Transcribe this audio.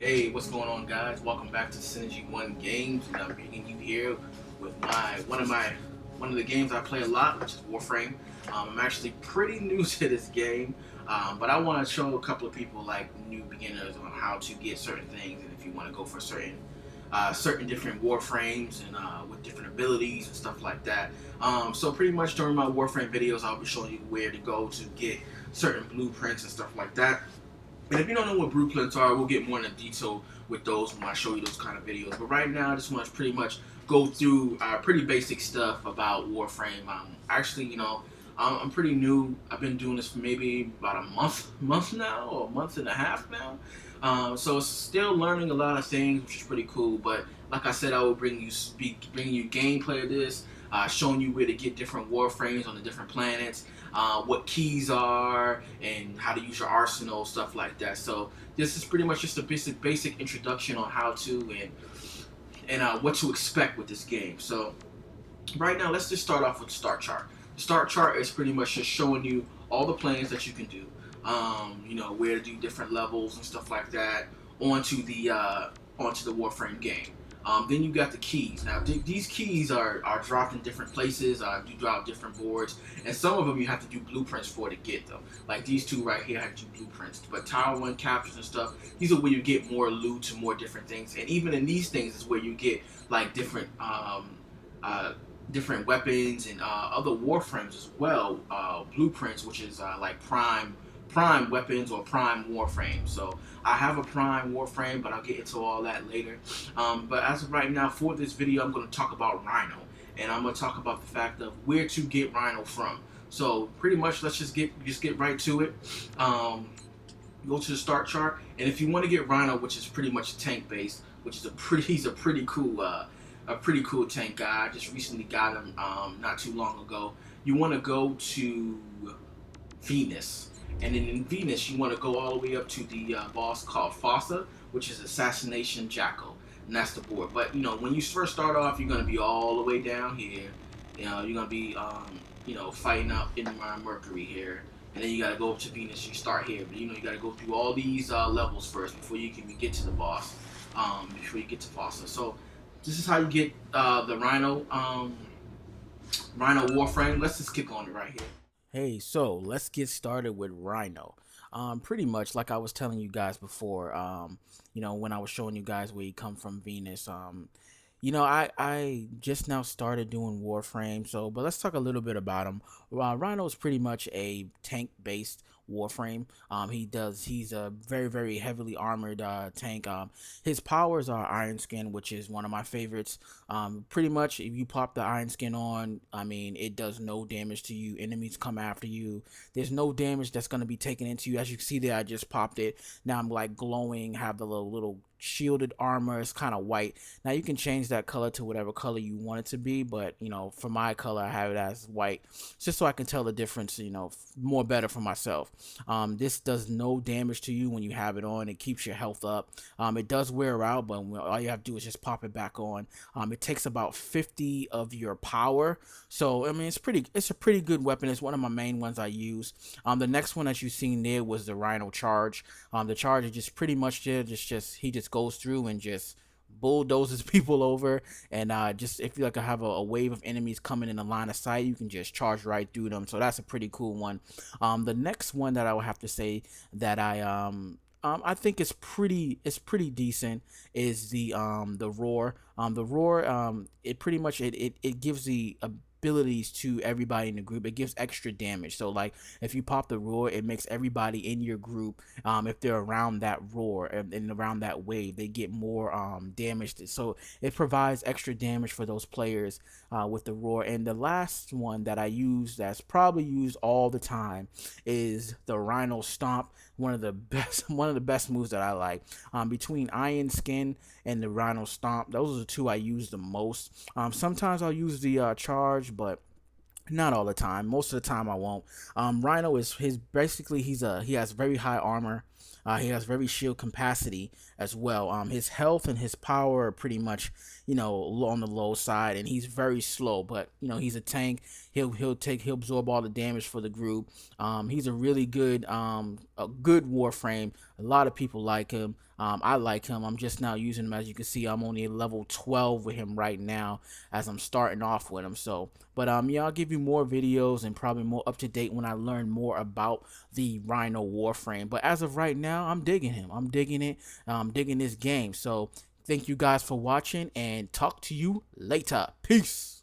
Hey, what's going on, guys? Welcome back to Synergy One Games, and I'm bringing you here with one of the games I play a lot, which is Warframe. I'm actually pretty new to this game, but I want to show a couple of people like new beginners on how to get certain things, and if you want to go for certain different Warframes and with different abilities and stuff like that. So pretty much during my Warframe videos, I'll be showing you where to go to get certain blueprints and stuff like that. And if you don't know what blueprints are, we'll get more into detail with those when I show you those kind of videos. But right now, I just want to pretty much go through pretty basic stuff about Warframe. Actually, I'm pretty new. I've been doing this for maybe about a month now, or a month and a half now. So it's still learning a lot of things, which is pretty cool. But like I said, I will bringing you gameplay of this, showing you where to get different warframes on the different planets, what keys are, and how to use your arsenal, stuff like that. So this is pretty much just a basic introduction on how to and what to expect with this game. So right now, let's just start off with the start chart. The start chart is pretty much just showing you all the planes that you can do, where to do different levels and stuff like that onto the Warframe game. Then you got the keys. Now these keys are dropped in different places. You drop different boards, and some of them you have to do blueprints for to get them. Like these two right here, I have to do blueprints. But Tower One captures and stuff, these are where you get more loot and more different things. And even in these things is where you get like different weapons and other warframes as well. Blueprints, which is like prime weapons or prime warframe. So I have a prime warframe, but I'll get into all that later. But as of right now, for this video, I'm going to talk about Rhino, and I'm going to talk about the fact of where to get Rhino from. So pretty much, let's just get right to it. Go to the start chart, and if you want to get Rhino, which is pretty much tank based, which is he's a pretty cool tank guy. I just recently got him not too long ago. You want to go to Venus. And then in Venus, you want to go all the way up to the boss called Fossa, which is Assassination Jackal. And that's the board. But, when you first start off, you're going to be all the way down here. You're going to be, fighting up in Mercury here. And then you got to go up to Venus. You start here. But, you got to go through all these levels first before you can get to the boss, before you get to Fossa. So this is how you get the Rhino Warframe. Let's just kick on it right here. Hey, so let's get started with Rhino. Pretty much like I was telling you guys before, when I was showing you guys where you come from Venus. I just now started doing Warframe, but let's talk a little bit about him. Rhino is pretty much a tank-based Warframe. He's a very, very heavily armored tank. His powers are Iron Skin, which is one of my favorites. Pretty much, if you pop the Iron Skin on, it does no damage to you. Enemies come after you. There's no damage that's going to be taken into you. As you can see there, I just popped it. Now I'm like glowing, have the little shielded armor. It's kind of white. Now you can change that color to whatever color you want it to be, but for my color I have it as white, just so I can tell the difference, more better for myself. This does no damage to you when you have it on. It keeps your health up. It does wear out, but all you have to do is just pop it back on. It takes about 50 of your power, so it's a pretty good weapon. It's one of my main ones I use. The next one that you seen there was the Rhino Charge. The charge is just pretty much there, he just goes through and just bulldozes people over, and just if you have a wave of enemies coming in the line of sight, you can just charge right through them. So that's a pretty cool one. The next one that I would have to say that I think is pretty decent is the roar. The roar, it pretty much it gives the abilities to everybody in the group. It gives extra damage. So like if you pop the roar, it makes everybody in your group, if they're around that roar and around that wave, they get more damage. So it provides extra damage for those players with the roar. And the last one that I use, that's probably used all the time, is the Rhino Stomp. One of the best moves that I like. Between Iron Skin and the Rhino Stomp, those are the two I use the most. Sometimes I'll use the charge, but not all the time. Most of the time I won't. Rhino is he has very high armor. He has very shield capacity, as well. His health and his power are pretty much, you know, on the low side, and he's very slow. But you know, he's a tank. He'll absorb all the damage for the group. He's a really good a good Warframe. A lot of people like him. I like him. I'm just now using him. As you can see, I'm only at level 12 with him right now as I'm starting off with him. So, but yeah, I'll give you more videos and probably more up to date when I learn more about the Rhino Warframe. But as of right now, I'm digging him. I'm digging it. I'm digging this game. So thank you guys for watching, and talk to you later. Peace.